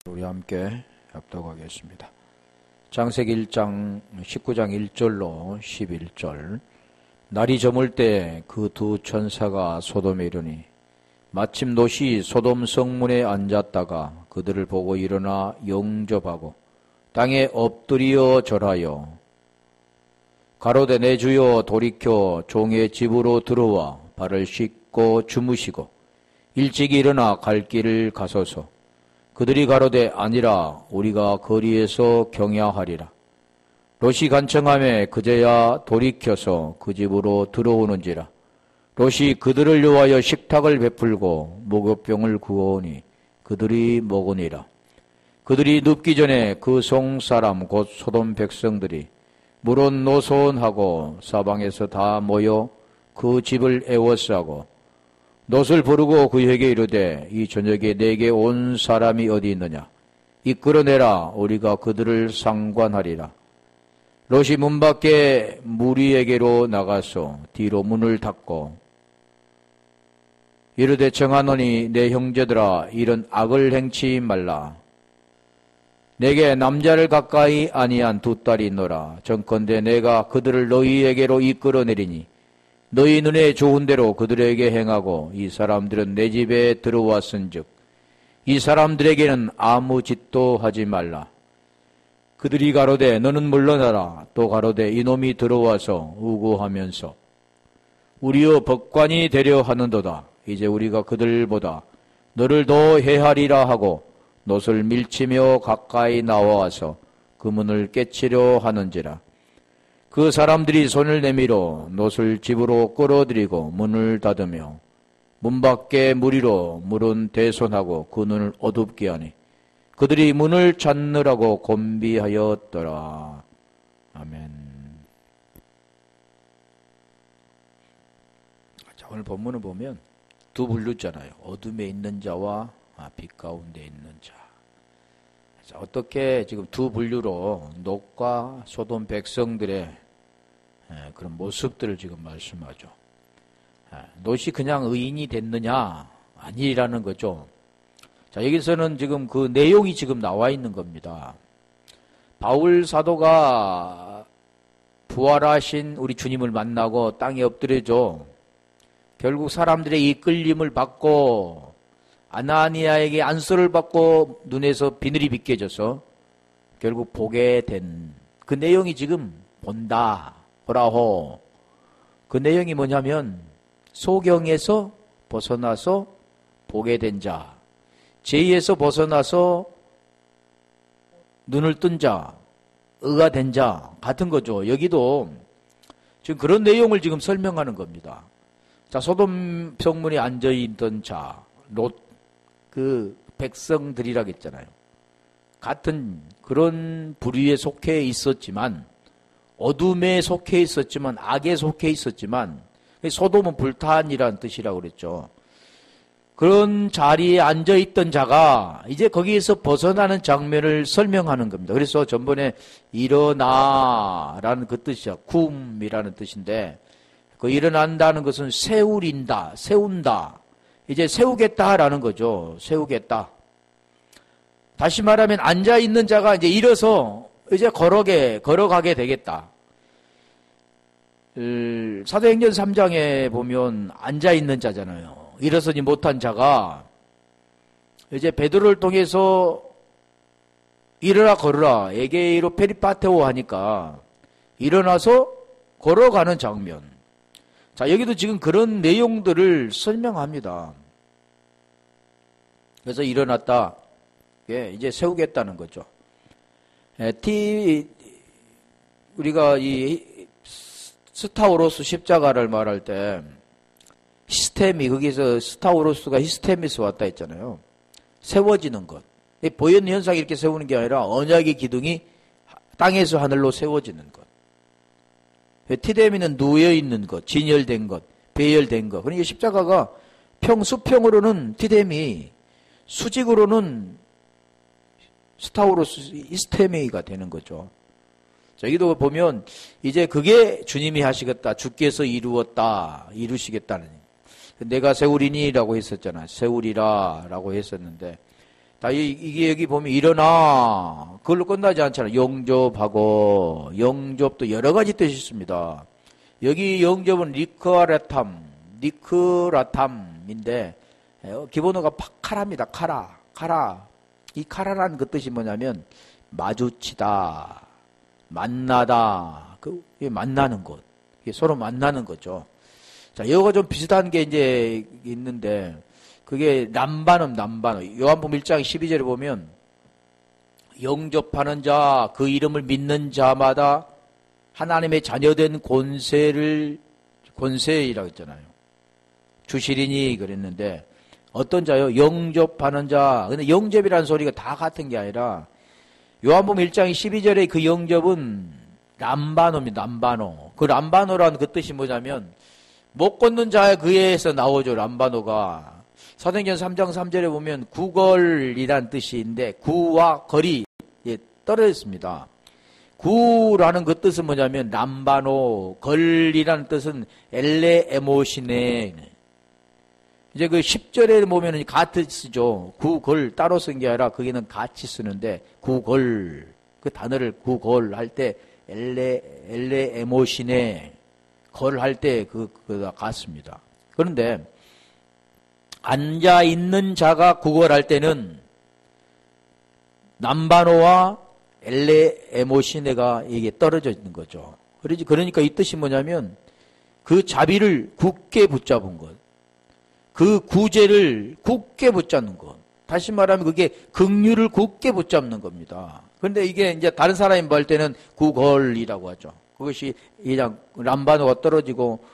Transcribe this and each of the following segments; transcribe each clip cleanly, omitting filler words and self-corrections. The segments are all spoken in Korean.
우리 함께 합독하겠습니다. 창세기 1장 19장 1절로 11절. 날이 저물 때 그 두 천사가 소돔에 이르니 마침 롯이 소돔 성문에 앉았다가 그들을 보고 일어나 영접하고 땅에 엎드리어 절하여 가로되 내 주여 돌이켜 종의 집으로 들어와 발을 씻고 주무시고 일찍이 일어나 갈 길을 가소서. 그들이 가로되 아니라 우리가 거리에서 경야하리라. 롯이 간청하매 그제야 돌이켜서 그 집으로 들어오는지라. 롯이 그들을 위하여 식탁을 베풀고 목욕병을 구워오니 그들이 먹으니라. 그들이 눕기 전에 그 송 사람 곧 소돔 백성들이 물은 노소원하고 사방에서 다 모여 그 집을 애워싸고 롯을 부르고 그에게 이르되 이 저녁에 내게 온 사람이 어디 있느냐 이끌어내라 우리가 그들을 상관하리라. 롯이 문 밖에 무리에게로 나가서 뒤로 문을 닫고 이르되 청하노니 내 형제들아 이런 악을 행치 말라. 내게 남자를 가까이 아니한 두 딸이 있노라. 정컨대 내가 그들을 너희에게로 이끌어내리니 너희 눈에 좋은 대로 그들에게 행하고 이 사람들은 내 집에 들어왔은즉 이 사람들에게는 아무 짓도 하지 말라. 그들이 가로되 너는 물러나라. 또 가로되 이놈이 들어와서 우고하면서 우리의 법관이 되려 하는도다. 이제 우리가 그들보다 너를 더 해하리라 하고 롯을 밀치며 가까이 나와서 그 문을 깨치려 하는지라. 그 사람들이 손을 내밀어 롯을 집으로 끌어들이고 문을 닫으며 문 밖에 무리로 물은 대손하고 그 눈을 어둡게 하니 그들이 문을 찾느라고 곤비하였더라. 아멘. 자, 오늘 본문을 보면 두 분류잖아요. 어둠에 있는 자와 빛 가운데 있는 자. 자, 어떻게 지금 두 분류로 롯과 소돔 백성들의 그런 모습들을 지금 말씀하죠. 롯이 그냥 의인이 됐느냐? 아니라는 거죠. 자, 여기서는 지금 그 내용이 지금 나와 있는 겁니다. 바울 사도가 부활하신 우리 주님을 만나고 땅에 엎드려죠. 결국 사람들의 이끌림을 받고 아나니아에게 안수를 받고 눈에서 비늘이 벗겨져서 결국 보게 된 그 내용이 지금 본다. 보라호. 그 내용이 뭐냐면 소경에서 벗어나서 보게 된 자, 죄에서 벗어나서 눈을 뜬 자, 의가 된 자 같은 거죠. 여기도 지금 그런 내용을 지금 설명하는 겁니다. 자, 소돔 성문에 앉아있던 자, 롯, 그 백성들이라고 했잖아요. 같은 그런 부류에 속해 있었지만 어둠에 속해 있었지만 악에 속해 있었지만 소돔은 불탄이라는 뜻이라고 그랬죠. 그런 자리에 앉아있던 자가 이제 거기에서 벗어나는 장면을 설명하는 겁니다. 그래서 전번에 일어나라는 그 뜻이야. 쿰이라는 뜻인데 그 일어난다는 것은 세우린다, 세운다. 이제 세우겠다라는 거죠. 세우겠다. 다시 말하면 앉아있는 자가 이제 일어서 이제 걸어가게 되겠다. 사도행전 3장에 보면 앉아있는 자잖아요. 일어서지 못한 자가 이제 베드로를 통해서 일어나 걸어라. 에게이로 페리파테오 하니까 일어나서 걸어가는 장면. 자, 여기도 지금 그런 내용들을 설명합니다. 그래서 일어났다. 예, 이제 세우겠다는 거죠. 우리가 이 스타우로스 십자가를 말할 때 히스테미, 거기서 스타우로스가 히스테미스 왔다 했잖아요. 세워지는 것. 보현 현상이 이렇게 세우는 게 아니라 언약의 기둥이 땅에서 하늘로 세워지는 것. 티데미는 누워있는 것, 진열된 것, 배열된 것. 그러니까 십자가가 수평으로는 티데미, 수직으로는 스타우로스 히스테미가 되는 거죠. 여기도 보면 이제 그게 주님이 하시겠다. 주께서 이루었다. 이루시겠다는. 내가 세우리니라고 했었잖아. 세우리라라고 했었는데 이게 여기 보면 일어나. 그걸로 끝나지 않잖아요. 영접하고, 영접도 여러 가지 뜻이 있습니다. 여기 영접은 니크라탐인데, 기본어가 카라입니다. 카라. 이 카라라는 그 뜻이 뭐냐면, 마주치다, 만나다, 만나는 것. 서로 만나는 거죠. 자, 이거가 좀 비슷한 게 이제 있는데, 그게 남반어. 요한복음 1장 12절에 보면 영접하는 자, 그 이름을 믿는 자마다 하나님의 자녀된 권세이라고 했잖아요. 주시리니 그랬는데 어떤 자요? 영접하는 자. 근데 영접이라는 소리가 다 같은 게 아니라 요한복음 1장 12절의 그 영접은 남반어입니다. 남반어. 그 남반어라는 그 뜻이 뭐냐면 못 걷는 자에 그에서 나오죠. 남반어가. 사도행전 3장 3절에 보면 구걸이란 뜻인데 구와 걸이 떨어졌습니다. 구라는 그 뜻은 뭐냐면 남반어, 걸이라는 뜻은 엘레에모시네. 이제 그 10절에 보면 같이 쓰죠. 구걸 따로 쓴 게 아니라 거기는 같이 쓰는데 구걸 그 단어를 구걸 할 때 엘레에모시네 걸 할 때 그가 같습니다. 그런데 앉아 있는 자가 구걸할 때는 남반어와 엘레에모시네가 이게 떨어져 있는 거죠. 그러니까 이 뜻이 뭐냐면 그 자비를 굳게 붙잡은 것, 그 구제를 굳게 붙잡는 것. 다시 말하면 그게 긍휼을 굳게 붙잡는 겁니다. 그런데 이게 이제 다른 사람이 볼 때는 구걸이라고 하죠. 그것이 그냥 남반어가 떨어지고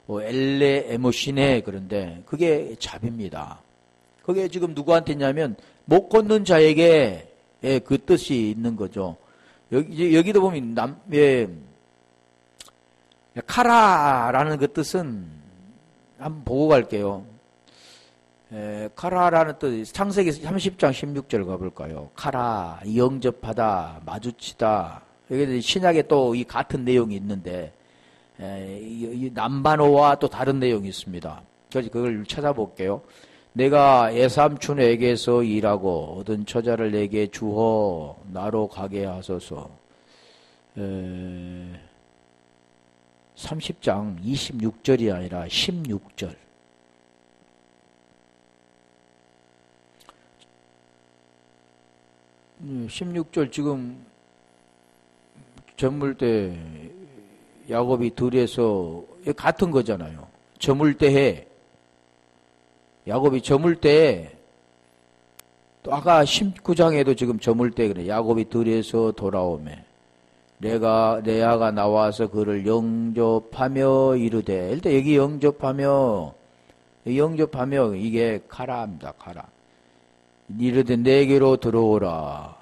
엘레에모시네 그런데 그게 자비입니다. 그게 지금 누구한테 있냐면 못 걷는 자에게 그 뜻이 있는 거죠. 여기도 보면 카라라는 그 뜻은 한번 보고 갈게요. 카라라는 뜻 창세기 30장 16절 가볼까요? 카라 영접하다 마주치다. 여기 신약에 또 이 같은 내용이 있는데 이 남반어와 또 다른 내용이 있습니다. 그래서 그걸 찾아볼게요. 내가 애삼촌에게서 일하고 얻은 처자를 내게 주어 나로 가게 하소서. 30장 26절이 아니라 16절. 음, 16절 지금 저물 때 야곱이 들에서 같은 거잖아요. 저물 때 해. 야곱이 저물 때 또 아까 19장에도 지금 저물 때 그래. 야곱이 들에서 돌아오매 레아가 나와서 그를 영접하며 이르되 일단 여기 영접하며 이게 카라입니다. 카라. 이르되 내게로 들어오라.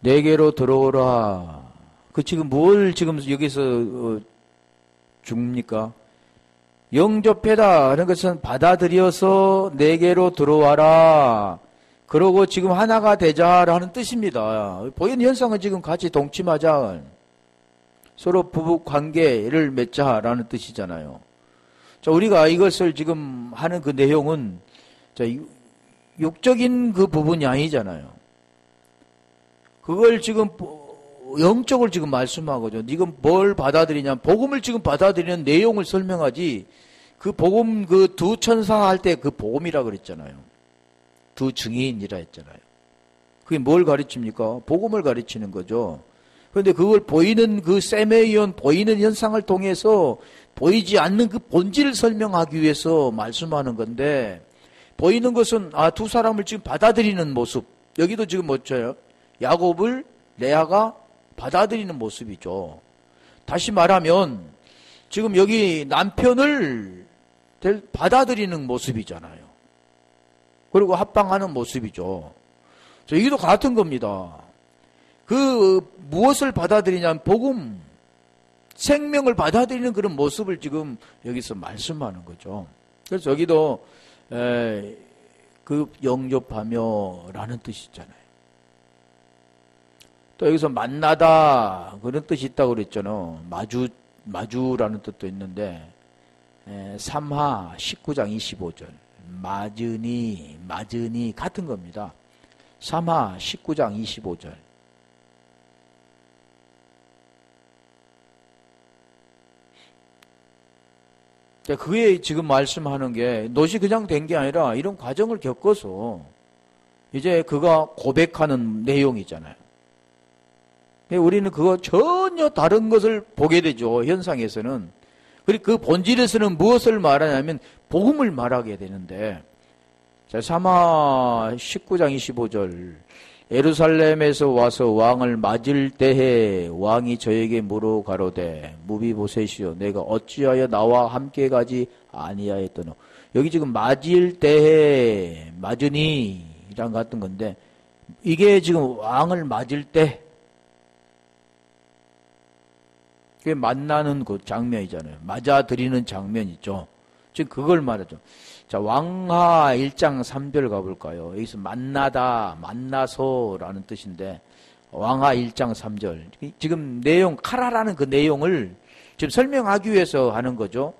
내게로 들어오라. 그 지금 뭘 지금 여기서 줍니까? 영접해다 하는 것은 받아들여서 내게로 들어와라. 그러고 지금 하나가 되자라는 뜻입니다. 보이는 현상은 지금 같이 동침하자. 서로 부부 관계를 맺자라는 뜻이잖아요. 자, 우리가 이것을 지금 하는 그 내용은 자, 육적인 그 부분이 아니잖아요. 그걸 지금 영적을 지금 말씀하거든요. 지금 뭘 받아들이냐? 복음을 지금 받아들이는 내용을 설명하지. 그 복음 그 두 천사 할 때 그 복음이라 그랬잖아요. 두 증인이라 했잖아요. 그게 뭘 가르칩니까? 복음을 가르치는 거죠. 그런데 그걸 보이는 그 세메이온 보이는 현상을 통해서 보이지 않는 그 본질을 설명하기 위해서 말씀하는 건데 보이는 것은 두 사람을 지금 받아들이는 모습. 여기도 지금 뭐죠? 야곱을 레아가 받아들이는 모습이죠. 다시 말하면 지금 여기 남편을 받아들이는 모습이잖아요. 그리고 합방하는 모습이죠. 여기도 같은 겁니다. 그 무엇을 받아들이냐면 복음, 생명을 받아들이는 그런 모습을 지금 여기서 말씀하는 거죠. 그래서 여기도 그 영접하며라는 뜻이잖아요. 또 여기서 만나다 그런 뜻이 있다고 그랬잖아요. 마주라는 뜻도 있는데 3하 19장 25절 맞으니 같은 겁니다. 사마 19장 25절. 그게 지금 말씀하는 게 놋이 그냥 된 게 아니라 이런 과정을 겪어서 이제 그가 고백하는 내용이잖아요. 우리는 그거 전혀 다른 것을 보게 되죠. 현상에서는. 그리고 그 본질에서는 무엇을 말하냐면 복음을 말하게 되는데, 자, 사마 19장 25절. 예루살렘에서 와서 왕을 맞을 때에 왕이 저에게 물어 가로되 무비보셋이여 내가 어찌하여 나와 함께 가지 아니하였더노. 여기 지금 맞을 때에 맞으니 이랑 같은 건데, 이게 지금 왕을 맞을 때 그게 만나는 그 장면이잖아요. 맞아들이는 장면이죠. 지금 그걸 말하죠. 자, 왕하 1장 3절 가볼까요? 여기서 만나다, 만나서라는 뜻인데, 왕하 1장 3절. 지금 내용, 카라라는 그 내용을 지금 설명하기 위해서 하는 거죠.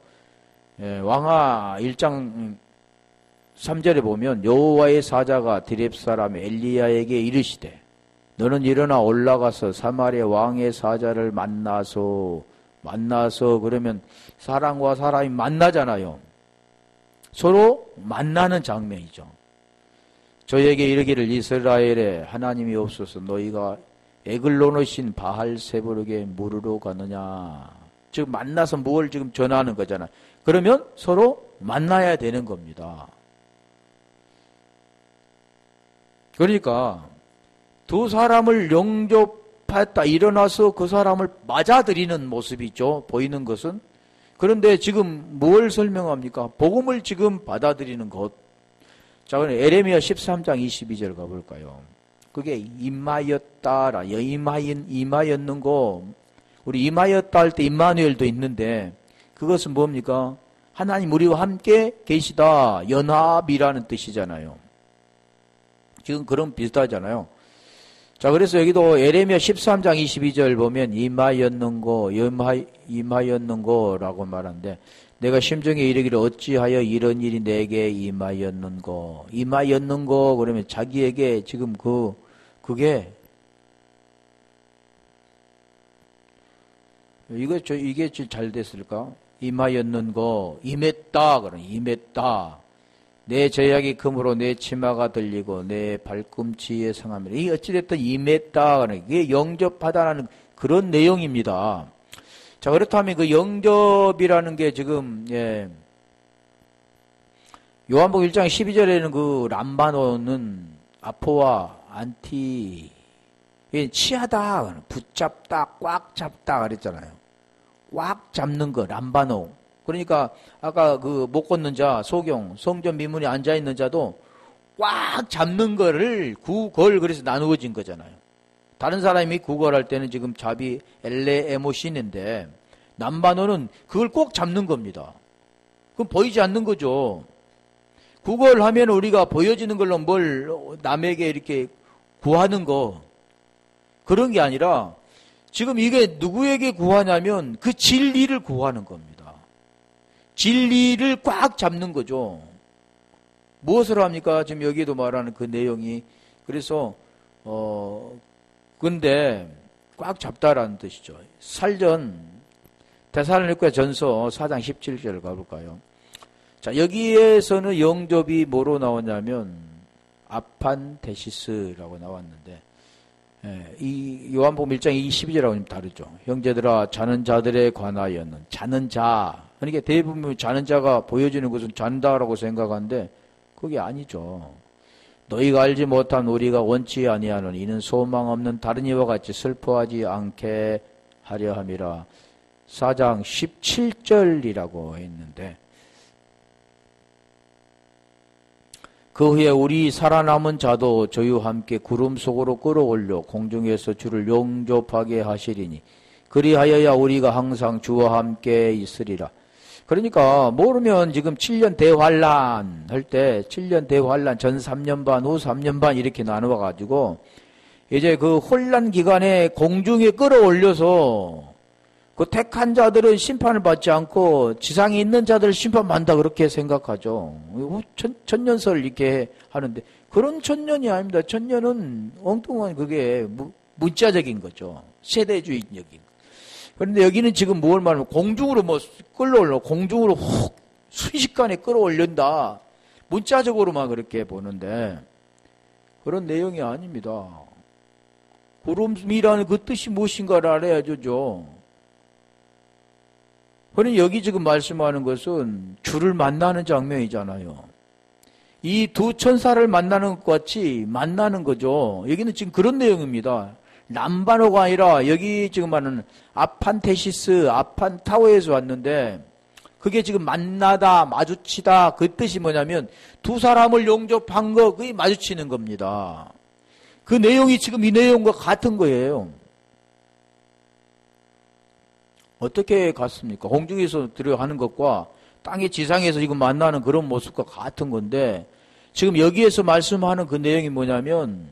예, 왕하 1장 3절에 보면, 여호와의 사자가 드렙 사람 엘리야에게 이르시되, 너는 일어나 올라가서 사마리아 왕의 사자를 만나서 그러면 사람과 사람이 만나잖아요. 서로 만나는 장면이죠. 저에게 이르기를 이스라엘에 하나님이 없어서 너희가 에글론의 신 바알세불에게 물으러 가느냐. 즉 만나서 뭘 지금 전하는 거잖아요. 그러면 서로 만나야 되는 겁니다. 그러니까 두 사람을 영접했다 일어나서 그 사람을 맞아들이는 모습이죠. 보이는 것은. 그런데 지금 뭘 설명합니까? 복음을 지금 받아들이는 것. 자, 그럼 에레미야 13장 22절 가볼까요? 그게 임하였다라. 임하였는 거. 우리 임하였다 할 때 임마누엘도 있는데 그것은 뭡니까? 하나님 우리와 함께 계시다. 연합이라는 뜻이잖아요. 지금 그런 비슷하잖아요. 자, 그래서 여기도 에레미야 13장 22절 보면 임하였는거라고 말하는데, 내가 심정에 이르기를 어찌하여 이런 일이 내게 임하였는거 그러면 자기에게 지금 그게 이게 잘 됐을까? 임하였는거 임했다 그러면 임했다. 내 제약이 금으로 내 치마가 들리고 내 발꿈치에 상하면 이 어찌됐든 임했다. 이게 영접하다라는 그런 내용입니다. 자, 그렇다면 그 영접이라는 게 지금 요한복음 1장 12절에는 그 람바노는 아포와 안티 치하다, 붙잡다, 꽉 잡다 그랬잖아요. 꽉 잡는 거 람바노. 그러니까 아까 그 못 걷는 자, 소경, 성전 미문에 앉아있는 자도 꽉 잡는 거를 구걸 그래서 나누어진 거잖아요. 다른 사람이 구걸할 때는 지금 잡이 엘레에모신인데 남바노는 그걸 꼭 잡는 겁니다. 그럼 보이지 않는 거죠. 구걸하면 우리가 보여지는 걸로 뭘 남에게 이렇게 구하는 거 그런 게 아니라 지금 이게 누구에게 구하냐면 그 진리를 구하는 겁니다. 진리를 꽉 잡는 거죠. 무엇을 합니까? 지금 여기에도 말하는 그 내용이. 그래서, 근데 꽉 잡다라는 뜻이죠. 살전, 데살로니가 전서 4장 17절을 가볼까요? 자, 여기에서는 영접이 뭐로 나오냐면, 아판테시스라고 나왔는데, 이 요한복음 1장 22절하고 좀 다르죠. 형제들아, 자는 자들에 관하여는, 자는 자, 그러니까 대부분 자는 자가 보여지는 것은 잔다라고 생각하는데 그게 아니죠. 너희가 알지 못한 우리가 원치 아니하는 이는 소망 없는 다른 이와 같이 슬퍼하지 않게 하려 함이라. 4장 17절이라고 했는데 그 후에 우리 살아남은 자도 저희와 함께 구름 속으로 끌어올려 공중에서 주를 영접하게 하시리니 그리하여야 우리가 항상 주와 함께 있으리라. 그러니까 모르면 지금 7년 대환란 할 때 7년 대환란 전 3년 반, 후 3년 반 이렇게 나누어 가지고 이제 그 혼란 기간에 공중에 끌어올려서 그 택한 자들은 심판을 받지 않고 지상에 있는 자들을 심판받는다 그렇게 생각하죠. 천년설 이렇게 하는데 그런 천년이 아닙니다. 천년은 엉뚱한 그게 문자적인 거죠. 세대주의적인. 그런데 여기는 지금 뭘 말하면 공중으로 뭐 끌어올려 공중으로 훅 순식간에 끌어올린다. 문자적으로만 그렇게 보는데 그런 내용이 아닙니다. 구름이라는 그 뜻이 무엇인가를 알아야죠. 그러니 여기 지금 말씀하는 것은 주를 만나는 장면이잖아요. 이 두 천사를 만나는 것 같이 만나는 거죠. 여기는 지금 그런 내용입니다. 남바노가 아니라 여기 지금 하는 아판테시스, 아판타오에서 왔는데 그게 지금 만나다, 마주치다 그 뜻이 뭐냐면 두 사람을 용접한 거 그게 마주치는 겁니다. 그 내용이 지금 이 내용과 같은 거예요. 어떻게 같습니까? 공중에서 들어가는 것과 땅의 지상에서 지금 만나는 그런 모습과 같은 건데 지금 여기에서 말씀하는 그 내용이 뭐냐면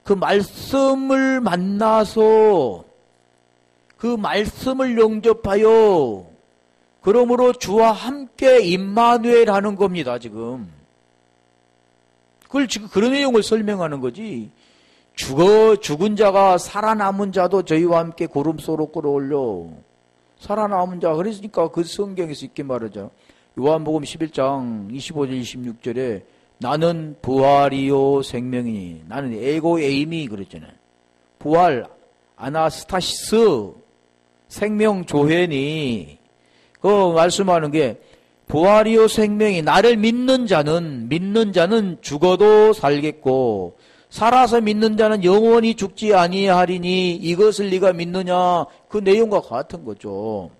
그 말씀을 만나서 그 말씀을 영접하여 그러므로 주와 함께 임마누엘 하는 겁니다, 지금. 그걸 지금 그런 내용을 설명하는 거지. 죽은 자가 살아남은 자도 저희와 함께 구름 속으로 끌어올려. 살아남은 자. 그러니까 그 성경에서 이렇게 말하죠. 요한복음 11장 25절 26절에 나는 부활이요 생명이니. 나는 에고 에이미 그랬잖아요. 부활, 아나스타시스, 생명 조회니. 그 말씀하는 게 부활이요 생명이 나를 믿는 자는 죽어도 살겠고 살아서 믿는 자는 영원히 죽지 아니하리니 이것을 네가 믿느냐 그 내용과 같은 거죠.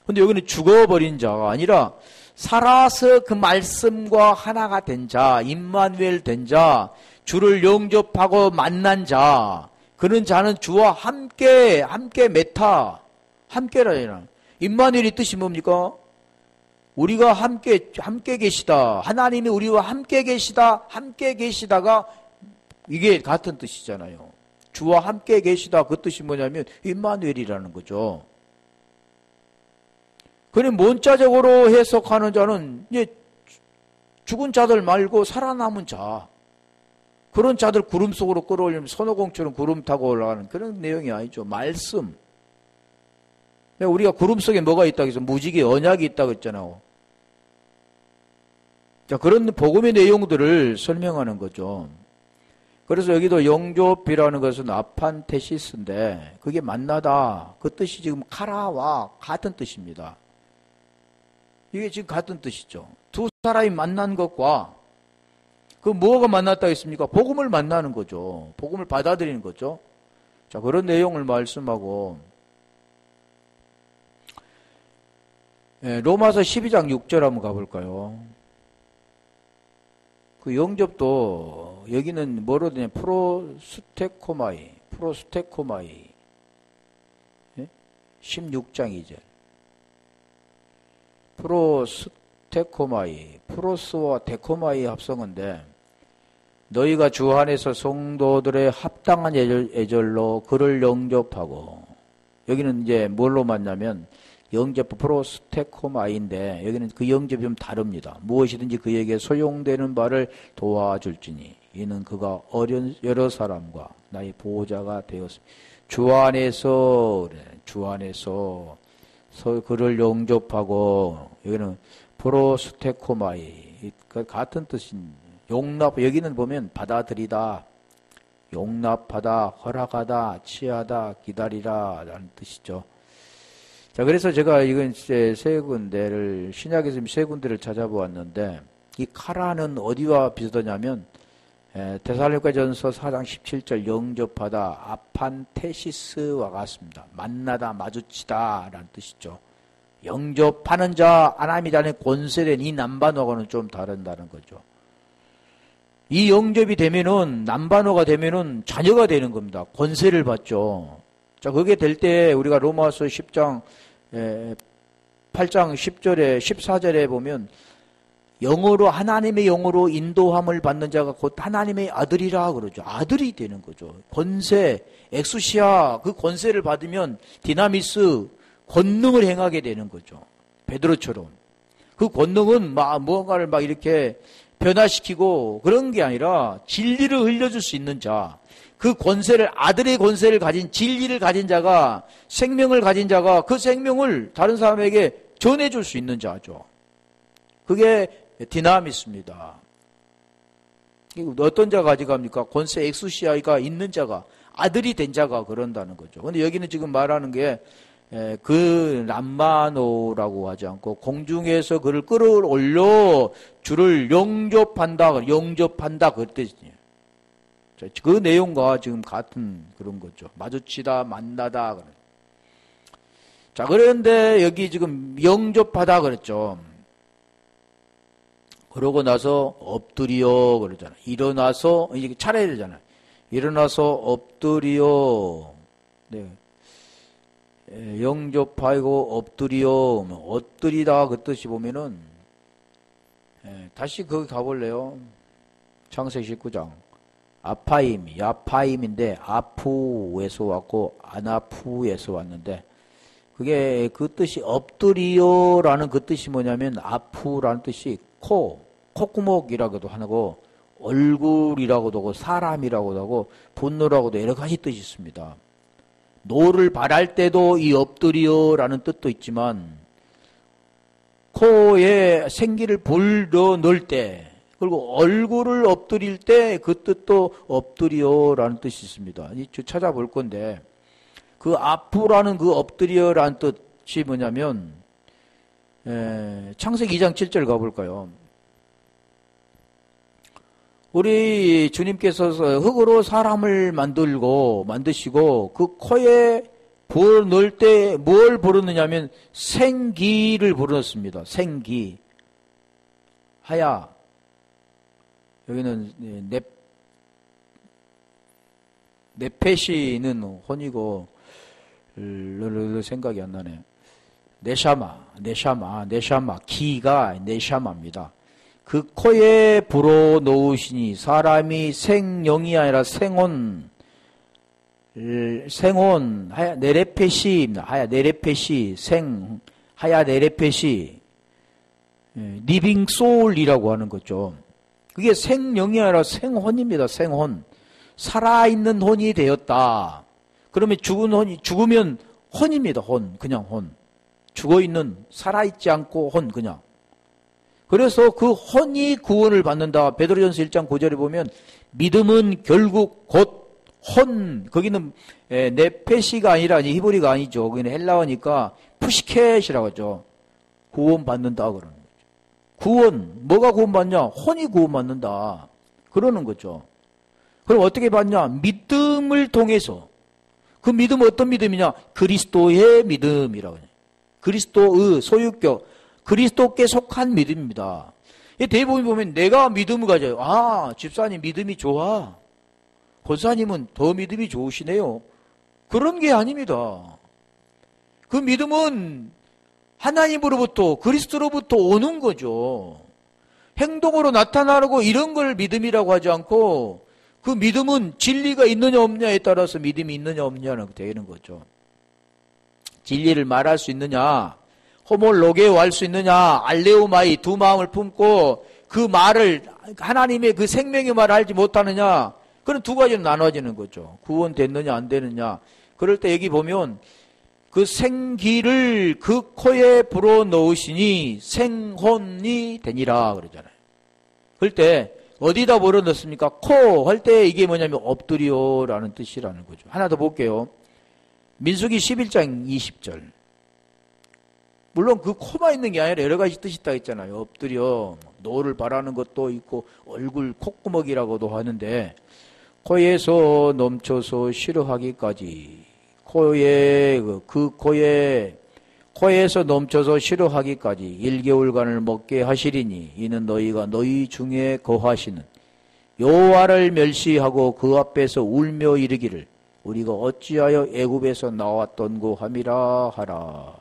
근데 여기는 죽어버린 자가 아니라 살아서 그 말씀과 하나가 된 자, 임마누엘 된 자, 주를 영접하고 만난 자, 그런 자는 주와 함께 메타, 함께라잖아. 임마누엘의 뜻이 뭡니까? 우리가 함께 계시다. 하나님이 우리와 함께 계시다가 이게 같은 뜻이잖아요. 주와 함께 계시다. 그 뜻이 뭐냐면 임마누엘이라는 거죠. 그럼 문자적으로 해석하는 자는 이제 죽은 자들 말고 살아남은 자. 그런 자들 구름 속으로 끌어올리면 선호공처럼 구름 타고 올라가는 그런 내용이 아니죠. 말씀. 우리가 구름 속에 뭐가 있다고 해서 무지개 언약이 있다고 했잖아요. 자, 그런 복음의 내용들을 설명하는 거죠. 그래서 여기도 영접이라는 것은 아판테시스인데 그게 만나다. 그 뜻이 지금 카라와 같은 뜻입니다. 이게 지금 같은 뜻이죠. 두 사람이 만난 것과 그 뭐가 만났다고 했습니까? 복음을 만나는 거죠. 복음을 받아들이는 거죠. 자, 그런 내용을 말씀하고 로마서 12장 6절 한번 가볼까요? 그 영접도 여기는 뭐로 되냐? 프로스테코마이 16장 2절 프로스테코마이 프로스와 데코마이 합성어인데 너희가 주 안에서 성도들의 합당한 애절로 그를 영접하고 여기는 이제 뭘로 맞냐면 영접 프로스테코마인데 여기는 그 영접이 좀 다릅니다. 무엇이든지 그에게 소용되는 바를 도와줄지니 이는 그가 여러 사람과 나의 보호자가 되었습니다. 주 안에서 그를 영접하고 여기는 프로스테코마이 같은 뜻인 용납 여기는 보면 받아들이다 용납하다 허락하다 취하다 기다리라 라는 뜻이죠. 자, 그래서 제가 이건 세 군데를, 신약에서 세 군데를 찾아보았는데, 이 카라는 어디와 비슷하냐면, 데살로니가전서 4장 17절 영접하다, 아판테시스와 같습니다. 만나다, 마주치다, 라는 뜻이죠. 영접하는 자, 하나님이 자는 권세된 이 남반어가는 좀 다른다는 거죠. 이 영접이 되면은, 남반어가 되면은 자녀가 되는 겁니다. 권세를 받죠. 자, 그게 될 때 우리가 로마서 10장 8장 10절에 14절에 보면 영으로 하나님의 영으로 인도함을 받는 자가 곧 하나님의 아들이라 그러죠. 아들이 되는 거죠. 권세, 엑수시아 그 권세를 받으면 디나미스 권능을 행하게 되는 거죠. 베드로처럼. 그 권능은 무언가를 이렇게 변화시키고 그런 게 아니라 진리를 흘려줄 수 있는 자, 그 권세를, 아들의 권세를 가진, 진리를 가진 자가, 생명을 가진 자가 그 생명을 다른 사람에게 전해줄 수 있는 자죠. 그게 디나미스입니다. 어떤 자가 가져갑니까? 권세 엑수시아가 있는 자가, 아들이 된 자가 그런다는 거죠. 근데 여기는 지금 말하는 게 그 람마노라고 하지 않고 공중에서 그를 끌어올려 주를 영접한다 그 뜻이에요. 그 내용과 지금 같은 그런 거죠. 마주치다, 만나다. 자, 그런데 여기 지금 영접하다 그랬죠. 그러고 나서 엎드려 그러잖아요. 일어나서 이제 차려야 되잖아요. 일어나서 엎드려. 네. 영접하고 엎드리다 그 뜻이 보면은 다시 거기 가볼래요. 창세기 19장 아파임, 야파임인데 아푸에서 왔고 아나푸에서 왔는데 그게 그 뜻이 엎드리요라는 그 뜻이 뭐냐면 아푸라는 뜻이 콧구멍이라고도 하고 얼굴이라고도 하고 사람이라고도 하고 분노라고도 여러 가지 뜻이 있습니다. 노를 바랄 때도 이 엎드리요라는 뜻도 있지만 코에 생기를 불러 넣을 때 그리고 얼굴을 엎드릴 때 그 뜻도 엎드리요라는 뜻이 있습니다. 찾아볼 건데 그 아프라는 그 엎드리요라는 뜻이 뭐냐면 창세기 2장 7절 가볼까요? 우리 주님께서 흙으로 사람을 만드시고 그 코에 불 넣을 때 뭘 불었느냐면 생기를 불었습니다. 생기. 하야. 여기는 네페시는 혼이고 생각이 안 나네. 네샤마. 기가 네샤마입니다. 그 코에 불어 넣으시니 사람이 생령이 아니라 하야 네레페시입니다. 하야 네레페시 하야 네레페시 리빙 소울이라고 하는 거죠. 그게 생령이 아니라 생혼입니다. 생혼. 살아있는 혼이 되었다. 그러면 죽으면 혼입니다. 혼. 그냥 혼. 죽어있는, 살아있지 않고 혼, 그냥. 그래서 그 혼이 구원을 받는다. 베드로전서 1장 9절에 보면 믿음은 결국 곧 혼, 거기는 네페시가 아니라 히브리가 아니죠. 거기는 헬라어니까 푸시켓이라고 하죠. 구원받는다 그러는 거죠. 구원, 뭐가 구원받냐? 혼이 구원받는다. 그러는 거죠. 그럼 어떻게 받냐? 믿음을 통해서. 그 믿음은 어떤 믿음이냐? 그리스도의 믿음이라고 해요. 그리스도의 소유격. 그리스도께 속한 믿음입니다. 대부분 보면 내가 믿음을 가져요. 아, 집사님 믿음이 좋아. 권사님은 더 믿음이 좋으시네요. 그런 게 아닙니다. 그 믿음은 하나님으로부터 그리스도로부터 오는 거죠. 행동으로 나타나고 이런 걸 믿음이라고 하지 않고 그 믿음은 진리가 있느냐 없느냐에 따라서 믿음이 있느냐 없느냐는 되는 거죠. 진리를 말할 수 있느냐, 호몰로게오 할 수 있느냐, 알레오마이 두 마음을 품고 그 말을 하나님의 그 생명의 말을 알지 못하느냐, 그런 두 가지로 나눠지는 거죠. 구원됐느냐 안 되느냐. 그럴 때 여기 보면 그 생기를 그 코에 불어 넣으시니 생혼이 되니라 그러잖아요. 그럴 때 어디다 불어 넣습니까? 코 할 때 이게 뭐냐면 엎드리오라는 뜻이라는 거죠. 하나 더 볼게요. 민수기 11장 20절. 물론 그 코만 있는 게 아니라 여러 가지 뜻이 있다 했잖아요. 엎드려, 노를 바라는 것도 있고 얼굴 콧구멍이라고도 하는데 코에서 넘쳐서 싫어하기까지 코에서 넘쳐서 싫어하기까지 1개월간을 먹게 하시리니 이는 너희가 너희 중에 거하시는 여호와를 멸시하고 그 앞에서 울며 이르기를 우리가 어찌하여 애굽에서 나왔던고 함이라 하라.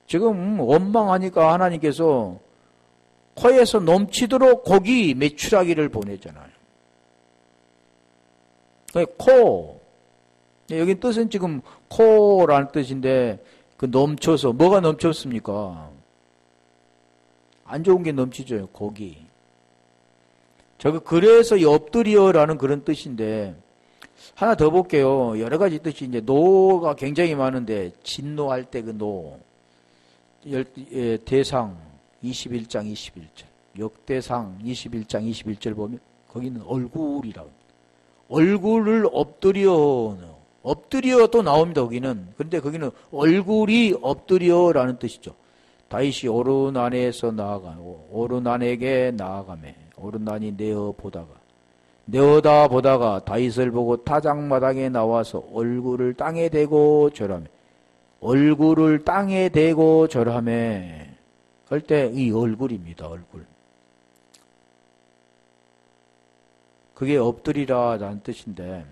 지금 원망하니까 하나님께서 코에서 넘치도록 고기 메추라기를 보내잖아요. 코, 여기 뜻은 지금 코라는 뜻인데 그 넘쳐서 뭐가 넘쳤습니까? 안 좋은 게 넘치죠. 고기. 그래서 엎드려라는 그런 뜻인데 하나 더 볼게요. 여러 가지 뜻이 이제 노가 굉장히 많은데 진노할 때 그 노. 대상 21장 21절. 역대상 21장 21절 보면 거기는 얼굴이라고. 얼굴을 엎드려 또 나옵니다. 거기는. 근데 거기는 얼굴이 엎드려라는 뜻이죠. 다윗이 오르난에서 나아가고 오르난에게 나아가매 오르난이 내어다 보다가 다윗을 보고 타작마당에 나와서 얼굴을 땅에 대고 절하매 얼굴을 땅에 대고 절하매 그럴 때 이 얼굴입니다. 얼굴. 그게 엎드리라라는 뜻인데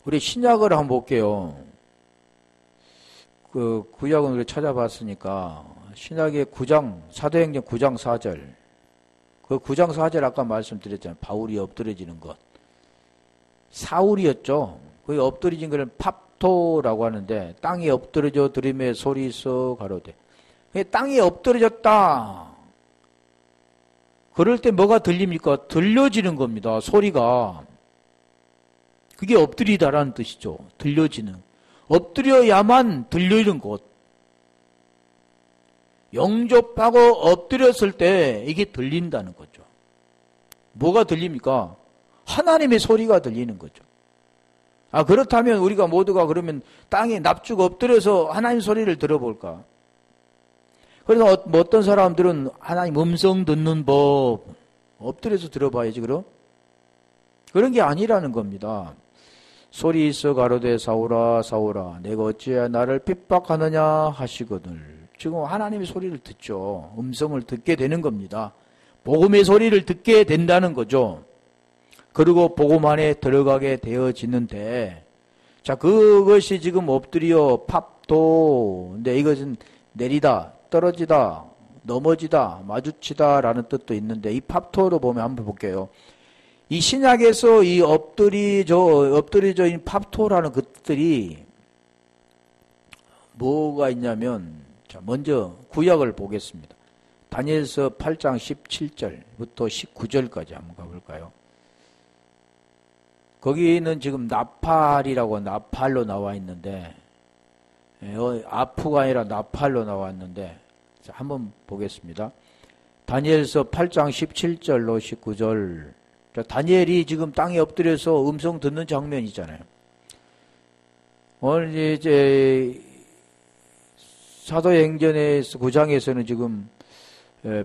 우리 신약을 한번 볼게요. 그 구약은 우리 찾아봤으니까 신약의 9장 사도행전 9장 4절 그 9장 4절 아까 말씀드렸잖아요. 바울이 엎드려지는 것 사울이었죠. 그 엎드려진 것을 팝토라고 하는데 땅에 엎드려져 들음에 소리 있어 가로되 땅에 엎드려졌다. 그럴 때 뭐가 들립니까? 들려지는 겁니다. 소리가. 그게 엎드리다라는 뜻이죠. 들려지는. 엎드려야만 들리는 곳. 영접하고 엎드렸을 때 이게 들린다는 거죠. 뭐가 들립니까? 하나님의 소리가 들리는 거죠. 그렇다면 우리가 모두가 그러면 땅에 납죽 엎드려서 하나님 소리를 들어볼까? 그래서 어떤 사람들은 하나님 음성 듣는 법 엎드려서 들어봐야지 그럼? 그런 게 아니라는 겁니다. 소리 있어 가로되 사울아 사울아 내가 어찌하여 나를 핍박하느냐 하시거늘. 지금 하나님의 소리를 듣죠. 음성을 듣게 되는 겁니다. 복음의 소리를 듣게 된다는 거죠. 그리고 복음 안에 들어가게 되어지는데 자 그것이 지금 엎드려 팝도 근데 이것은 내리다 떨어지다 넘어지다 마주치다 라는 뜻도 있는데 이 팝토로 보면 한번 볼게요. 이 신약에서 이 엎드려져 있는 팝토라는 것들이 뭐가 있냐면 자 먼저 구약을 보겠습니다. 다니엘서 8장 17절부터 19절까지 한번 가볼까요? 거기는 지금 나팔이라고 나팔로 나와 있는데 아프가 아니라 나팔로 나왔는데 자, 한번 보겠습니다. 다니엘서 8장 17절로 19절. 자, 다니엘이 지금 땅에 엎드려서 음성 듣는 장면이잖아요. 오늘 이제 사도행전에서 9장에서는 지금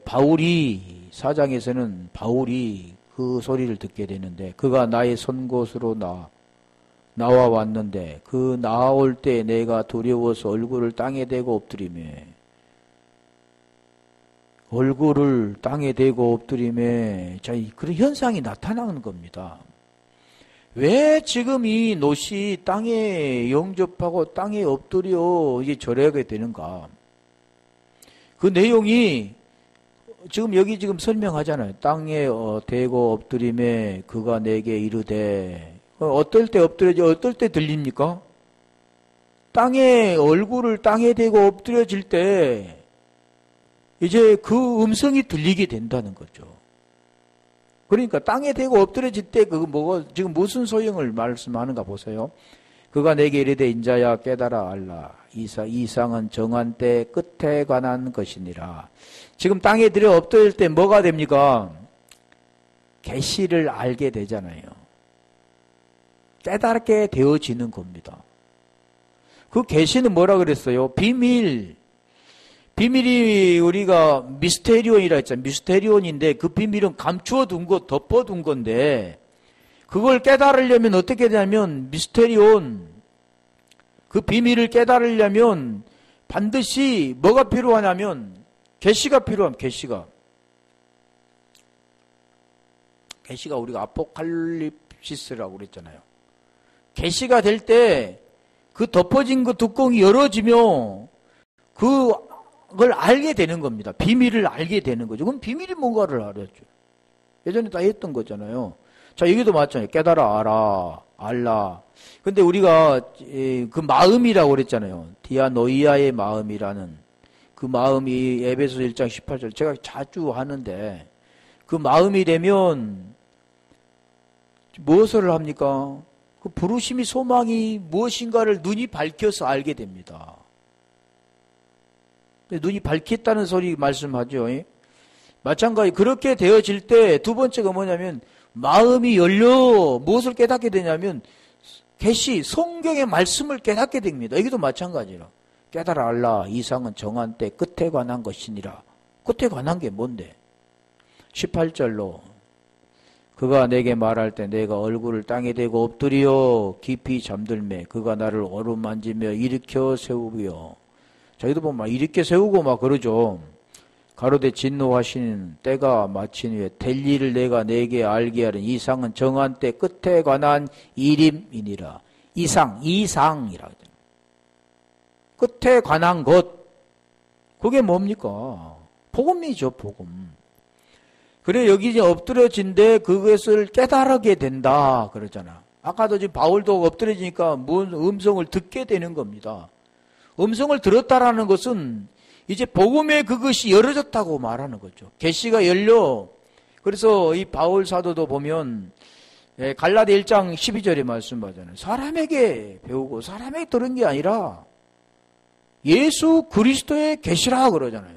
바울이 4장에서는 바울이 그 소리를 듣게 되는데 그가 나의 선곳으로 나와 왔는데 그 나올 때 내가 두려워서 얼굴을 땅에 대고 엎드리매 얼굴을 땅에 대고 엎드리매 자, 그런 현상이 나타나는 겁니다. 왜 지금 이 놋이 땅에 영접하고 땅에 엎드려 이제 절하게 되는가? 그 내용이 지금 여기 지금 설명하잖아요. 땅에 대고 엎드리매 그가 내게 이르되 어떨 때 엎드려지 어떨 때 들립니까? 땅에 얼굴을 땅에 대고 엎드려질 때 이제 그 음성이 들리게 된다는 거죠. 그러니까 땅에 대고 엎드려질 때 그 뭐가 지금 무슨 소용을 말씀하는가 보세요. 그가 내게 이르되 인자야 깨달아 알라. 이상은 정한 때 끝에 관한 것이니라. 지금 땅에 들여 엎드릴 때 뭐가 됩니까? 계시를 알게 되잖아요. 깨닫게 되어지는 겁니다. 그 계시는 뭐라 그랬어요? 비밀이 우리가 미스테리온이라 했잖아요. 미스테리온인데 그 비밀은 감추어둔 것, 덮어둔 건데 그걸 깨달으려면 어떻게 되냐면 미스테리온 그 비밀을 깨달으려면 반드시 뭐가 필요하냐면 계시가 필요합니다. 계시가 우리가 아포칼립시스라고 그랬잖아요. 계시가 될 때 그 덮어진 그 뚜껑이 열어지며 그걸 알게 되는 겁니다. 비밀을 알게 되는 거죠. 그럼 비밀이 뭔가를 알았죠. 예전에 다 했던 거잖아요. 자, 여기도 맞잖아요. 깨달아 알아. 알라. 근데 우리가 그 마음이라고 그랬잖아요. 디아노이아의 마음이라는 그 마음이 에베소 1장 18절 제가 자주 하는데 그 마음이 되면 무엇을 합니까? 그 부르심이 소망이 무엇인가를 눈이 밝혀서 알게 됩니다. 눈이 밝혔다는 소리 말씀하죠. 마찬가지 그렇게 되어질 때 두 번째가 뭐냐면 마음이 열려 무엇을 깨닫게 되냐면 계시 성경의 말씀을 깨닫게 됩니다. 여기도 마찬가지라. 깨달아 알라 이상은 정한 때 끝에 관한 것이니라. 끝에 관한 게 뭔데? 18절로 그가 내게 말할 때 내가 얼굴을 땅에 대고 엎드려 깊이 잠들매 그가 나를 어루만지며 일으켜 세우며 저희도 보면 막 일으켜 세우고 막 그러죠. 가로되 진노하시는 때가 마친 후에 될 일을 내가 내게 알게 하는 이상은 정한 때 끝에 관한 일임이니라. 이상이라. 끝에 관한 것. 그게 뭡니까? 복음이죠, 복음. 그래, 여기 이제 엎드려진데 그것을 깨달게 된다. 그러잖아. 아까도 지금 바울도 엎드려지니까 무슨 음성을 듣게 되는 겁니다. 음성을 들었다라는 것은 이제 복음의 그것이 열어졌다고 말하는 거죠. 계시가 열려. 그래서 이 바울 사도도 보면 갈라디 1장 12절에 말씀하잖아요. 사람에게 배우고 사람에게 들은 게 아니라 예수 그리스도의 계시라 그러잖아요.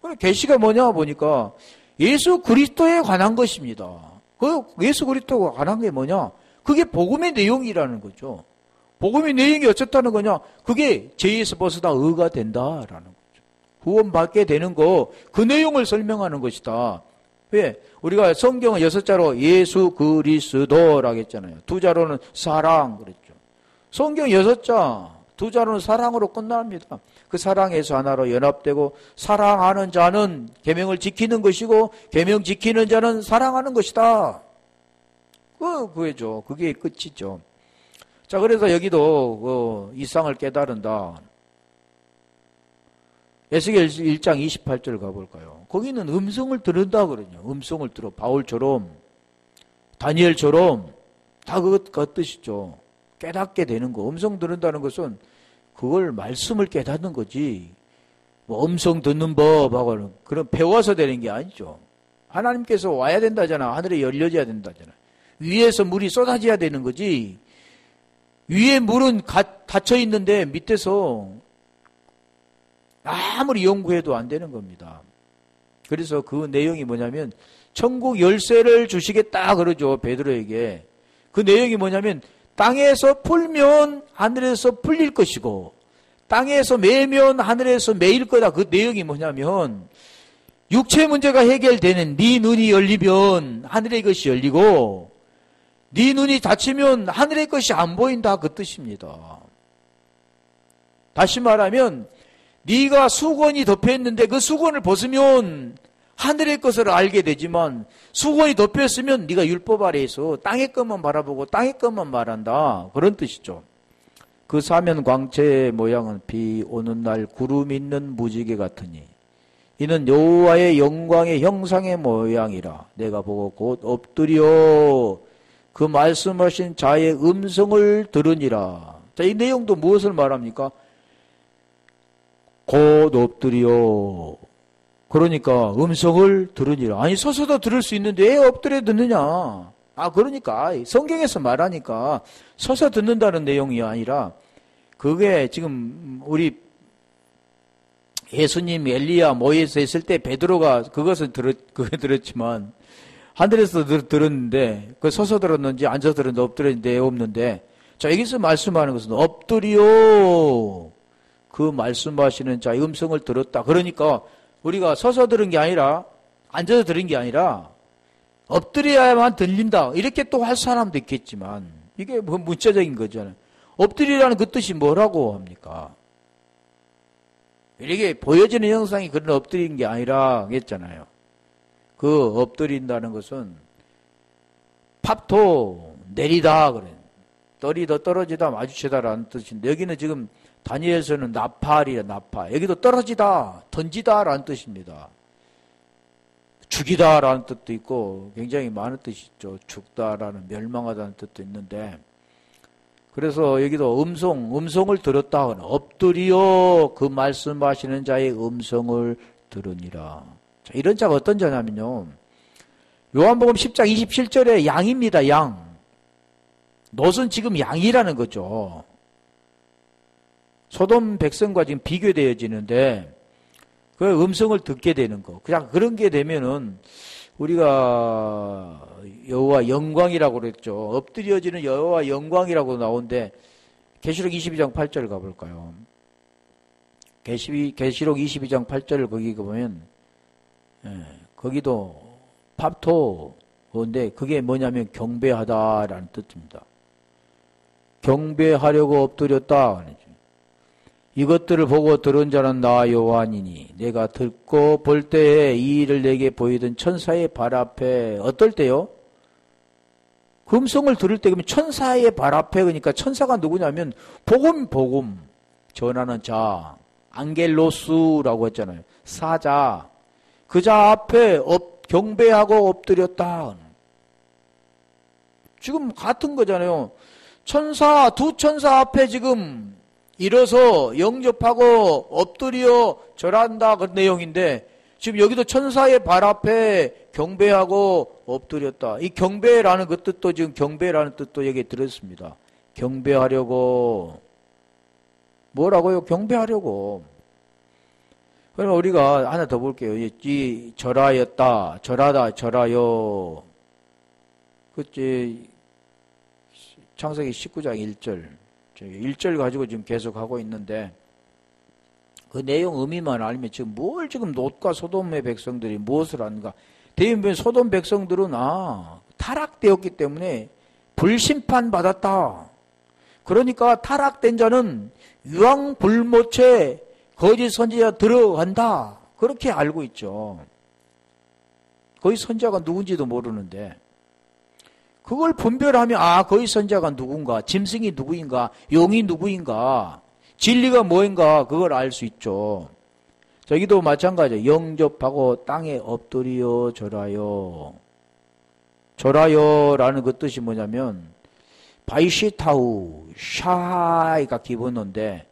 그래 계시가 뭐냐 보니까 예수 그리스도에 관한 것입니다. 그 예수 그리스도가 관한 게 뭐냐? 그게 복음의 내용이라는 거죠. 복음의 내용이 어쨌다는 거냐? 그게 죄에서 벗어나 의가 된다라는 거죠. 구원받게 되는 거, 그 내용을 설명하는 것이다. 왜? 우리가 성경은 6자로 예수 그리스도라고 했잖아요. 2자로는 사랑 그랬죠. 성경 6자, 2자로는 사랑으로 끝납니다. 그 사랑에서 하나로 연합되고 사랑하는 자는 계명을 지키는 것이고 계명 지키는 자는 사랑하는 것이다. 그거죠. 그게 끝이죠. 자, 그래서 여기도 이상을 깨달은다. 에스겔 1장 28절 가볼까요? 거기는 음성을 들은다 그러냐. 음성을 들어. 바울처럼, 다니엘처럼 다 그 뜻이죠. 깨닫게 되는 거. 음성 들은다는 것은 그걸 말씀을 깨닫는 거지. 뭐 음성 듣는 법하고는 그런 배워서 되는 게 아니죠. 하나님께서 와야 된다잖아. 하늘에 열려져야 된다잖아. 위에서 물이 쏟아져야 되는 거지. 위에 물은 닫혀 있는데 밑에서 아무리 연구해도 안 되는 겁니다. 그래서 그 내용이 뭐냐면 천국 열쇠를 주시겠다 그러죠. 베드로에게. 그 내용이 뭐냐면 땅에서 풀면 하늘에서 풀릴 것이고 땅에서 매면 하늘에서 매일 거다. 그 내용이 뭐냐면 육체 문제가 해결되는 네 눈이 열리면 하늘의 것이 열리고 네 눈이 닫히면 하늘의 것이 안 보인다. 그 뜻입니다. 다시 말하면 네가 수건이 덮여있는데 그 수건을 벗으면 하늘의 것을 알게 되지만 수건이 덮여있으면 네가 율법 아래에서 땅의 것만 바라보고 땅의 것만 말한다. 그런 뜻이죠. 그 사면 광채의 모양은 비 오는 날 구름 있는 무지개 같으니 이는 여호와의 영광의 형상의 모양이라. 내가 보고 곧 엎드려 그 말씀하신 자의 음성을 들으니라. 자, 이 내용도 무엇을 말합니까? 곧 엎드려. 그러니까 음성을 들으니라. 아니 서서도 들을 수 있는데 왜 엎드려 듣느냐. 그러니까 성경에서 말하니까 서서 듣는다는 내용이 아니라 그게 지금 우리 예수님 엘리야 모세스 했을 때 베드로가 그것을 들었지만 하늘에서 들었는데 그 서서 들었는지 앉아서 들었는지 엎드렸는데 없는데 자 여기서 말씀하는 것은 엎드려 그 말씀하시는 자의 음성을 들었다. 그러니까 우리가 서서 들은 게 아니라 앉아서 들은 게 아니라 엎드려야만 들린다. 이렇게 또 할 사람도 있겠지만 이게 뭐 문자적인 거잖아요. 엎드리라는 그 뜻이 뭐라고 합니까? 이렇게 보여지는 형상이 그런 엎드리는 게 아니라 했잖아요. 그 엎드린다는 것은 팝토 내리다 그래. 떨이다 떨어지다 마주치다라는 뜻인데 여기는 지금 다니엘서는 나팔이야 나팔. 여기도 떨어지다 던지다라는 뜻입니다. 죽이다라는 뜻도 있고 굉장히 많은 뜻이 있죠. 죽다라는 멸망하다는 뜻도 있는데 그래서 여기도 음성을 들었다. 엎드려 그 말씀하시는 자의 음성을 들으니라. 자, 이런 자가 어떤 자냐면요. 요한복음 10장 27절에 양입니다. 양. 놋은 지금 양이라는 거죠. 소돔 백성과 지금 비교되어지는데 그 음성을 듣게 되는 거. 그냥 그런 게 되면은 우리가 여호와 영광이라고 그랬죠. 엎드려지는 여호와 영광이라고 나오는데 계시록 22장 8절 가볼까요? 계시록 22장 8절 거기 보면 거기도 팝토인데 그게 뭐냐면 경배하다라는 뜻입니다. 경배하려고 엎드렸다. 이것들을 보고 들은 자는 나 요한이니 내가 듣고 볼 때에 이 일을 내게 보이던 천사의 발 앞에 어떨 때요? 그 음성을 들을 때 그러면 천사의 발 앞에 그러니까 천사가 누구냐면 복음 전하는 자 앙겔로스라고 했잖아요. 사자 그 자 앞에 경배하고 엎드렸다. 지금 같은 거잖아요. 두 천사 앞에 지금 일어서 영접하고 엎드려 절한다 그 내용인데 지금 여기도 천사의 발 앞에 경배하고 엎드렸다. 이 경배라는 그 뜻도 지금 경배라는 뜻도 여기에 들었습니다. 경배하려고 뭐라고요? 경배하려고. 그러면 우리가 하나 더 볼게요. 이 절하였다, 절하다, 절하여. 그치 창세기 19장 1절. 1절 가지고 지금 계속 하고 있는데 그 내용 의미만 알면 지금 뭘 지금 롯과 소돔의 백성들이 무엇을 하는가. 대인변 소돔 백성들은 타락되었기 때문에 불심판 받았다. 그러니까 타락된 자는 유황불모체 거짓 선지자 들어간다. 그렇게 알고 있죠. 거짓 선지자가 누군지도 모르는데 그걸 분별하면 거짓 선지자가 누군가, 짐승이 누구인가, 용이 누구인가, 진리가 뭐인가 그걸 알 수 있죠. 저기도 마찬가지예요. 영접하고 땅에 엎드려 절하여. 절하여라는 그 뜻이 뭐냐면 바이시타우 샤이가 기본어인데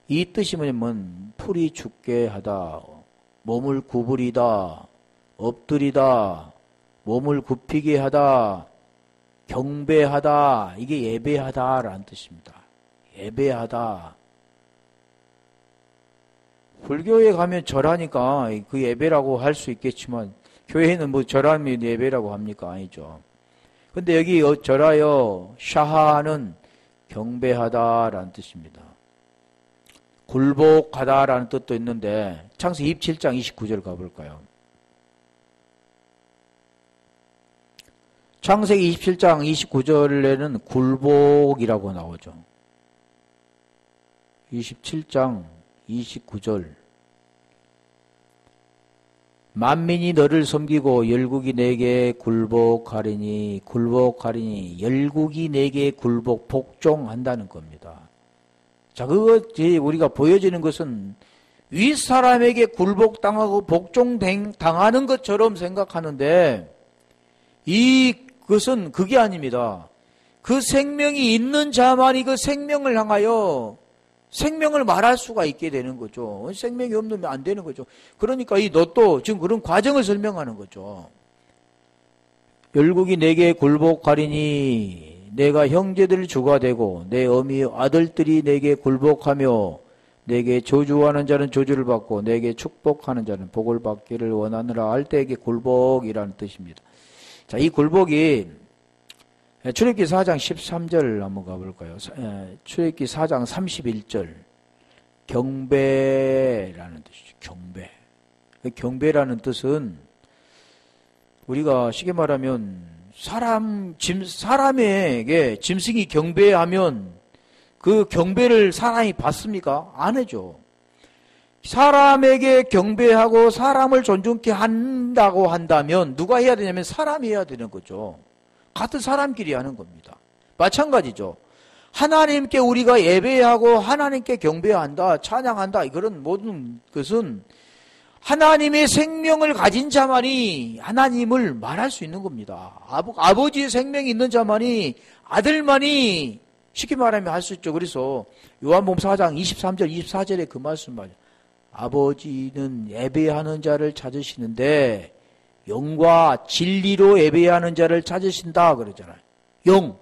이 뜻이 뭐냐면 풀이 죽게 하다, 몸을 구부리다, 엎드리다, 몸을 굽히게 하다, 경배하다. 이게 예배하다라는 뜻입니다. 예배하다. 불교에 가면 절하니까 그 예배라고 할 수 있겠지만 교회는 뭐 절하면 예배라고 합니까? 아니죠. 근데 여기 절하여 샤하는 경배하다라는 뜻입니다. 굴복하다라는 뜻도 있는데 창세기 27장 29절 가볼까요? 창세기 27장 29절에는 굴복이라고 나오죠. 27장 29절 만민이 너를 섬기고 열국이 내게 굴복하리니 열국이 내게 복종한다는 겁니다. 자, 그것이 우리가 보여지는 것은 윗사람에게 굴복당하고 복종당하는 것처럼 생각하는데 이것은 그게 아닙니다. 그 생명이 있는 자만이 그 생명을 향하여 생명을 말할 수가 있게 되는 거죠. 생명이 없으면 안 되는 거죠. 그러니까 이 롯도 지금 그런 과정을 설명하는 거죠. 열국이 내게 굴복하리니 내가 형제들 주가 되고 내 어미 아들들이 내게 굴복하며 내게 저주하는 자는 저주를 받고 내게 축복하는 자는 복을 받기를 원하느라 할 때에게 굴복이라는 뜻입니다. 자, 이 굴복이 출애굽기 4장 13절 한번 가볼까요? 출애굽기 4장 31절 경배라는 뜻이죠. 경배. 경배라는 뜻은 우리가 쉽게 말하면 사람에게 짐승이 경배하면 그 경배를 사람이 받습니까? 안 해죠. 사람에게 경배하고 사람을 존중케 한다고 한다면 누가 해야 되냐면 사람이 해야 되는 거죠. 같은 사람끼리 하는 겁니다. 마찬가지죠. 하나님께 우리가 예배하고 하나님께 경배한다, 찬양한다, 그런 모든 것은 하나님의 생명을 가진 자만이 하나님을 말할 수 있는 겁니다. 아버지의 생명이 있는 자만이, 아들만이 쉽게 말하면 할 수 있죠. 그래서 요한복음 4장 23절 24절에 그 말씀 말이에요. 아버지는 예배하는 자를 찾으시는데 영과 진리로 예배하는 자를 찾으신다 그러잖아요. 영.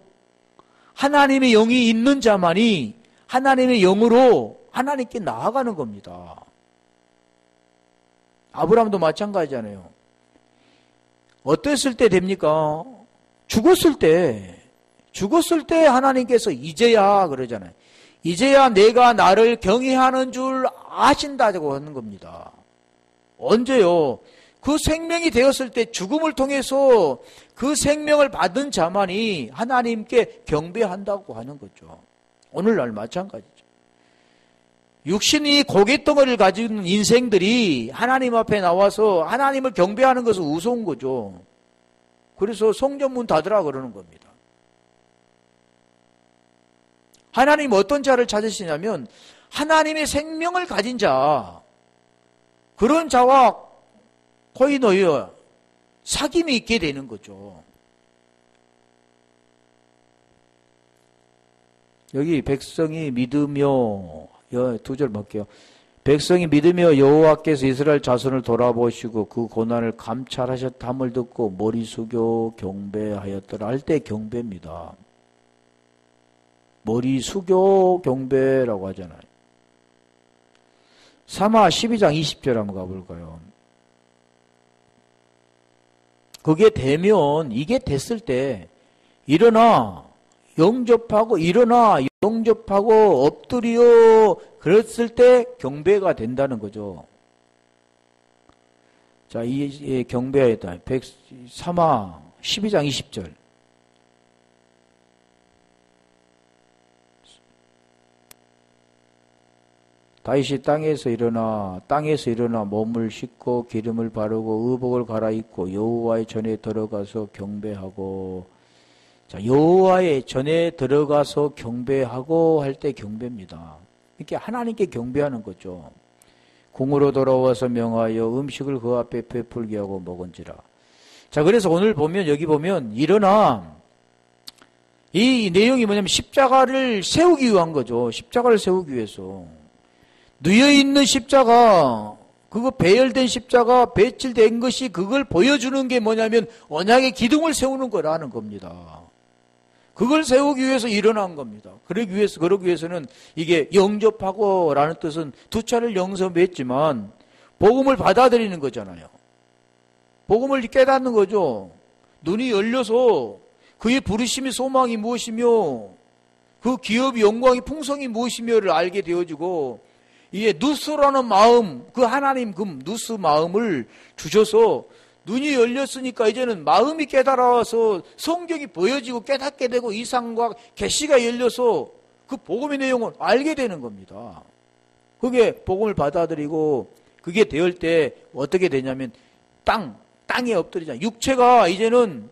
하나님의 영이 있는 자만이 하나님의 영으로 하나님께 나아가는 겁니다. 아브라함도 마찬가지잖아요. 어땠을 때 됩니까? 죽었을 때 하나님께서 이제야 그러잖아요. 이제야 내가 나를 경외하는 줄 아신다고 하는 겁니다. 언제요? 그 생명이 되었을 때 죽음을 통해서 그 생명을 받은 자만이 하나님께 경배한다고 하는 거죠. 오늘날 마찬가지죠. 육신이 고갯덩어리를 가지고 인생들이 하나님 앞에 나와서 하나님을 경배하는 것은 우스운 거죠. 그래서 성전문 닫으라 그러는 겁니다. 하나님 어떤 자를 찾으시냐면 하나님의 생명을 가진 자, 그런 자와 코이노이어 사귐이 있게 되는 거죠. 여기 백성이 믿으며 두 절 볼게요. 백성이 믿으며 여호와께서 이스라엘 자손을 돌아보시고 그 고난을 감찰하셨다함을 듣고 머리 숙여 경배하였더라 할 때 경배입니다. 머리 숙여 경배라고 하잖아요. 사마 12장 20절 한번 가볼까요? 그게 되면, 이게 됐을 때 일어나 영접하고 엎드려 그랬을 때 경배가 된다는 거죠. 자, 이 경배하였다. 사마 12장 20절. 다윗이 땅에서 일어나 몸을 씻고 기름을 바르고 의복을 갈아입고 여호와의 전에 들어가서 경배하고, 자, 여호와의 전에 들어가서 경배하고 할 때 경배입니다. 이렇게 하나님께 경배하는 거죠. 궁으로 돌아와서 명하여 음식을 그 앞에 베풀게 하고 먹은지라. 자, 그래서 오늘 보면, 여기 보면 일어나, 이 내용이 뭐냐면 십자가를 세우기 위한 거죠. 십자가를 세우기 위해서. 누여있는 십자가, 그거 배열된 십자가, 배칠된 것이 그걸 보여주는 게 뭐냐면 언약의 기둥을 세우는 거라는 겁니다. 그걸 세우기 위해서 일어난 겁니다. 그러기 위해서는 이게 영접하고 라는 뜻은 두 차례를 영접했지만 복음을 받아들이는 거잖아요. 복음을 깨닫는 거죠. 눈이 열려서 그의 부르심의 소망이 무엇이며 그 기업의 영광이 풍성이 무엇이며를 알게 되어지고, 이게 누스라는 마음, 그 하나님 그 누스 마음을 주셔서 눈이 열렸으니까 이제는 마음이 깨달아서 성경이 보여지고 깨닫게 되고 이상과 계시가 열려서 그 복음의 내용을 알게 되는 겁니다. 그게 복음을 받아들이고 그게 되을 때 어떻게 되냐면 땅에 엎드리잖아요. 육체가 이제는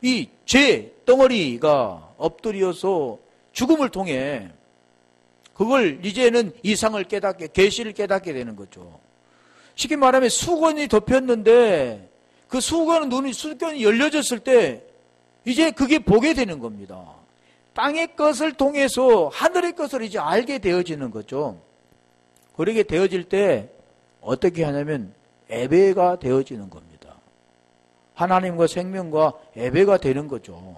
이 죄 덩어리가 엎드려서 죽음을 통해 그걸 이제는 이상을 깨닫게, 계시를 깨닫게 되는 거죠. 쉽게 말하면 수건이 덮였는데 그 수건이 열려졌을 때 이제 그게 보게 되는 겁니다. 땅의 것을 통해서 하늘의 것을 이제 알게 되어지는 거죠. 그렇게 되어질 때 어떻게 하냐면 예배가 되어지는 겁니다. 하나님과 생명과 예배가 되는 거죠.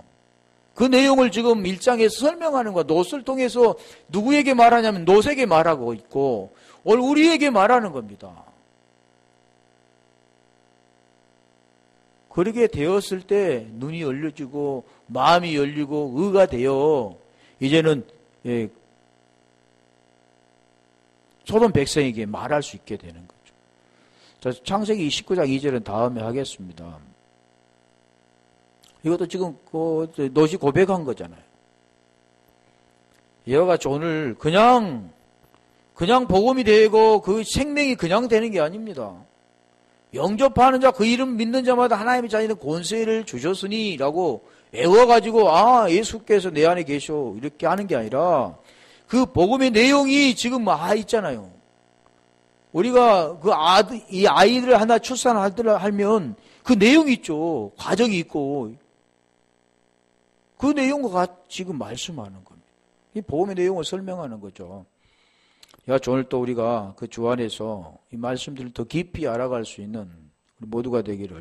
그 내용을 지금 1장에서 설명하는 거야. 놋을 통해서 누구에게 말하냐면 놋에게 말하고 있고 오늘 우리에게 말하는 겁니다. 그렇게 되었을 때 눈이 열려지고 마음이 열리고 의가 되어 이제는 소돔 백성에게 말할 수 있게 되는 거죠. 자, 창세기 19장 2절은 다음에 하겠습니다. 이것도 지금 놋이 고백한 거잖아요. 이와 같이 오늘 그냥 복음이 되고 그 생명이 그냥 되는 게 아닙니다. 영접하는 자, 그 이름 믿는 자마다 하나님의 자녀는 권세를 주셨으니 라고 애워가지고 예수께서 내 안에 계셔 이렇게 하는 게 아니라 그 복음의 내용이 지금 있잖아요. 우리가 이 아이들 하나 출산하면 그 내용이 있죠. 과정이 있고 그 내용과 지금 말씀하는 겁니다. 이 복음의 내용을 설명하는 거죠. 오늘 또 우리가 그 주 안에서 이 말씀들을 더 깊이 알아갈 수 있는 우리 모두가 되기를